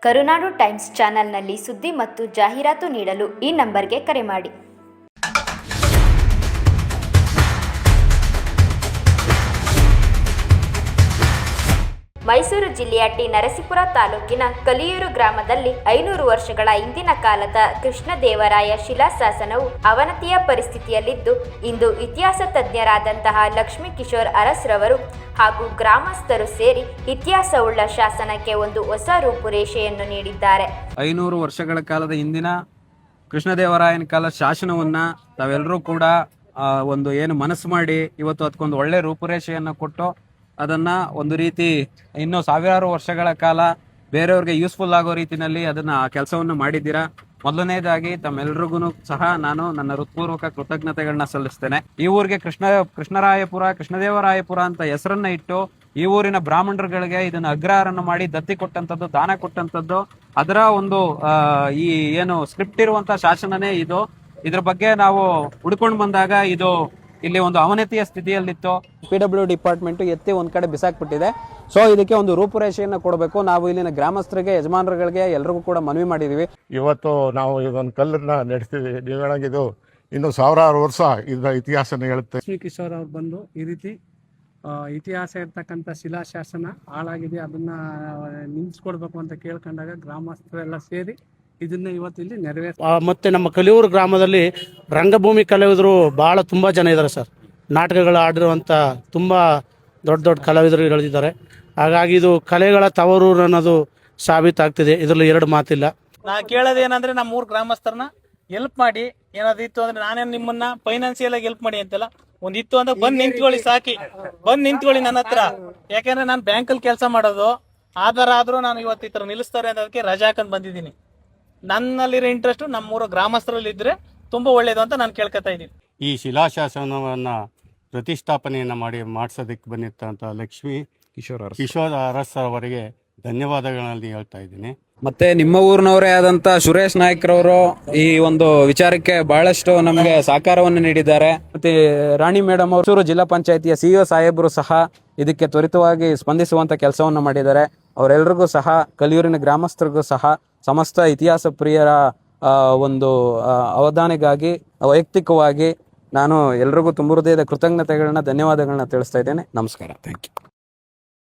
ಕರುನಾಡು times ಚಾನೆಲ್ನಲ್ಲಿ ಸುದ್ದಿ ಮತ್ತು ಜಾಹೀರಾತು ನೀಡಲು ಈ ನಂಬರ್ಗೆ ಕರೆ ಮಾಡಿ. ಮೈಸೂರು ಜಿಲ್ಲೆಯ ಟಿ. ನರಸೀಪುರ ತಾಲೂಕಿನ ಕಲಿಯೂರು ಗ್ರಾಮದಲ್ಲಿ 500 ವರ್ಷಗಳ ಹಿಂದಿನ ಕಾಲದ ಕೃಷ್ಣದೇವರಾಯ ಶಿಲಾಶಾಸನವು ಅವನತಿಯ ಪರಿಸ್ಥಿತಿಯಲ್ಲಿದ್ದು, ಇಂದು ಇತಿಹಾಸ ತಜ್ಞರಾದಂತಹ ಲಕ್ಷ್ಮೀ ಕಿಶೋರ್ ಅರಸ್ರವರು ಹಾಗೂ ಗ್ರಾಮಸ್ಥರು ಸೇರಿ ಇತಿಹಾಸವುಳ್ಳ ಶಾಸನಕ್ಕೆ ಒಂದು ಹೊಸ ರೂಪುರೇಷೆಯನ್ನು ನೀಡಿದ್ದಾರೆ. 500 ವರ್ಷಗಳ ಕಾಲದ ಹಿಂದಿನ ಕೃಷ್ಣದೇವರಾಯನ ಕಾಲದ ಶಾಸನವನ್ನ ತಾವೆಲ್ಲರೂ ಕೂಡ ಒಂದು ಏನು ಮನಸ್ಸು ಮಾಡಿ ಇವತ್ತು ಅದಕ್ಕೊಂದು ಒಳ್ಳೆ ರೂಪುರೇಷೆಯನ್ನು ಕೊಟ್ಟು ಅದನ್ನ ಒಂದು ರೀತಿ ಇನ್ನೂ ಸಾವಿರಾರು ವರ್ಷಗಳ ಕಾಲ ಬೇರೆಯವ್ರಿಗೆ ಯೂಸ್ಫುಲ್ ಆಗೋ ರೀತಿಯಲ್ಲಿ ಅದನ್ನ ಕೆಲಸವನ್ನು ಮಾಡಿದ್ದೀರಾ. ಮೊದಲನೇದಾಗಿ ತಮ್ಮೆಲ್ರಿಗೂ ಸಹ ನಾನು ನನ್ನ ಹೃತ್ಪೂರ್ವಕ ಕೃತಜ್ಞತೆಗಳನ್ನ ಸಲ್ಲಿಸ್ತೇನೆ. ಈ ಊರಿಗೆ ಕೃಷ್ಣದೇವರಾಯಪುರ ಅಂತ ಹೆಸರನ್ನ ಇಟ್ಟು ಈ ಊರಿನ ಬ್ರಾಹ್ಮಣರುಗಳಿಗೆ ಇದನ್ನ ಅಗ್ರಹಾರನ್ನು ಮಾಡಿ ದತ್ತಿ ಕೊಟ್ಟಂತದ್ದು, ದಾನ ಕೊಟ್ಟಂತದ್ದು, ಅದರ ಒಂದು ಈ ಏನು ಸ್ಕ್ರಿಪ್ಟ್ ಇರುವಂತ ಶಾಸನನೇ ಇದು. ಇದ್ರ ಬಗ್ಗೆ ನಾವು ಹುಡ್ಕೊಂಡು ಬಂದಾಗ ಇದು ಇಲ್ಲಿ ಒಂದು ಅವನತಿಯ ಸ್ಥಿತಿಯಲ್ಲಿತ್ತು. PW ಡಿಪಾರ್ಟ್ಮೆಂಟ್ ಎತ್ತಿ ಒಂದ್ ಕಡೆ ಬಿಸಾಕ್ಬಿಟ್ಟಿದೆ. ಸೊ ಇದಕ್ಕೆ ಒಂದು ರೂಪುರೇಷೆಯನ್ನು ಕೊಡಬೇಕು. ನಾವು ಇಲ್ಲಿನ ಗ್ರಾಮಸ್ಥರಿಗೆ, ಯಜಮಾನರುಗಳಿಗೆ ಎಲ್ರಿಗೂ ಕೂಡ ಮನವಿ ಮಾಡಿದೀವಿ. ಇವತ್ತು ನಾವು ಇದೊಂದು ಕಲ್ಲನ್ನ ನಡೆಸ್ತೀವಿ. ನೀವು ಹೇಳಂಗಿದು ಇನ್ನು ಸಾವಿರಾರು ವರ್ಷ ಇದರ ಇತಿಹಾಸನ ಹೇಳುತ್ತೆ. ಲಕ್ಷ್ಮೀ ಕಿಶೋರ್ ಅವ್ರು ಬಂದು ಈ ರೀತಿ ಇತಿಹಾಸ ಇರ್ತಕ್ಕಂಥ ಶಿಲಾಶಾಸನ ಹಾಳಾಗಿದೆ, ಅದನ್ನ ನಿಲ್ಲಿಸ್ಕೊಡ್ಬೇಕು ಅಂತ ಕೇಳ್ಕೊಂಡಾಗ ಗ್ರಾಮಸ್ಥರೆಲ್ಲ ಸೇರಿ ಇದನ್ನ ಇವತ್ತು ಇಲ್ಲಿ ಮತ್ತೆ ನಮ್ಮ ಕಲಿಯೂರು ಗ್ರಾಮದಲ್ಲಿ ರಂಗಭೂಮಿ ಕಲಾವಿದರು ತುಂಬ ಜನ ಇದ್ದಾರೆ ಸರ್. ನಾಟಕಗಳು ಆಡಿರುವಂಥ ತುಂಬ ದೊಡ್ಡ ಕಲಾವಿದರು ಇದ್ದಾರೆ. ಹಾಗಾಗಿ ಇದು ಕಲೆಗಳ ತವರೂರು ಅನ್ನೋದು ಸಾಬೀತಾಗ್ತಿದೆ, ಇದರಲ್ಲಿ ಎರಡು ಮಾತಿಲ್ಲ. ನಾ ಕೇಳೋದೇನಂದ್ರೆ ನಮ್ಮ ಊರ್ ಗ್ರಾಮಸ್ಥರನ್ನ ಹೆಲ್ಪ್ ಮಾಡಿ. ಏನಾದ್ರು ಇತ್ತು ಅಂದ್ರೆ ನಾನೇನು ನಿಮ್ಮನ್ನ ಫೈನಾನ್ಸಿಯಲ್ ಆಗಿ ಹೆಲ್ಪ್ ಮಾಡಿ ಅಂತೆಲ್ಲ, ಒಂದಿತ್ತು ಅಂದ್ರೆ ಬಂದ್ ನಿಂತ್ಕೊಳ್ಳಿ ನನ್ನ ಹತ್ರ. ಯಾಕಂದ್ರೆ ನಾನು ಬ್ಯಾಂಕಲ್ಲಿ ಕೆಲಸ ಮಾಡೋದು, ಆಧಾರ ಆದ್ರೂ ನಾನು ಇವತ್ತು ಈ ತರ ನಿಲ್ಲಿಸ್ತಾರೆ ಅನ್ನೋದಕ್ಕೆ ರಜಾ ಹಾಕಂಡ್ ಬಂದಿದ್ದೀನಿ. ನನ್ನಲ್ಲಿರೋ ಇಂಟ್ರೆಸ್ಟ್ ನಮ್ಮೂರ ಗ್ರಾಮಸ್ಥರಲ್ಲಿ ಇದ್ರೆ ತುಂಬಾ ಒಳ್ಳೇದು ಅಂತ ನಾನು ಕೇಳ್ಕೊತಾ ಇದ್ದೀನಿ. ಈ ಶಿಲಾಶಾಸನವನ್ನ ಪ್ರತಿಷ್ಠಾಪನೆಯನ್ನ ಮಾಡಿಸೋದಕ್ಕೆ ಬಂದಿರ್ತಂತ ಲಕ್ಷ್ಮೀ ಕಿಶೋರ್ ಅರಸ್ ಅವರಿಗೆ ಧನ್ಯವಾದಗಳಲ್ಲಿ ಹೇಳ್ತಾ ಇದ್ದೀನಿ. ಮತ್ತೆ ನಿಮ್ಮ ಊರಿನವರೇ ಆದಂತ ಸುರೇಶ್ ನಾಯ್ಕರವರು ಈ ಒಂದು ವಿಚಾರಕ್ಕೆ ಬಹಳಷ್ಟು ನಮಗೆ ಸಹಕಾರವನ್ನು ನೀಡಿದ್ದಾರೆ. ಮತ್ತೆ ರಾಣಿ ಮೇಡಮ್ ಅವರು ಜಿಲ್ಲಾ ಪಂಚಾಯತಿಯ CEO ಸಾಹೇಬರು ಸಹ ಇದಕ್ಕೆ ತ್ವರಿತವಾಗಿ ಸ್ಪಂದಿಸುವಂತ ಕೆಲಸವನ್ನು ಮಾಡಿದ್ದಾರೆ. ಅವರೆಲ್ಲರಿಗೂ ಸಹ, ಕಲಿಯೂರಿನ ಗ್ರಾಮಸ್ಥರಿಗೂ ಸಹ, ಸಮಸ್ತ ಇತಿಹಾಸ ಪ್ರಿಯರ ಒಂದು ಅವಧಾನೆಗಾಗಿ ವೈಯಕ್ತಿಕವಾಗಿ ನಾನು ಎಲ್ರಿಗೂ ತುಂಬ ಹೃದಯದ ಕೃತಜ್ಞತೆಗಳನ್ನ, ಧನ್ಯವಾದಗಳನ್ನ ತಿಳಿಸ್ತಾ ಇದ್ದೇನೆ. ನಮಸ್ಕಾರ. Thank you.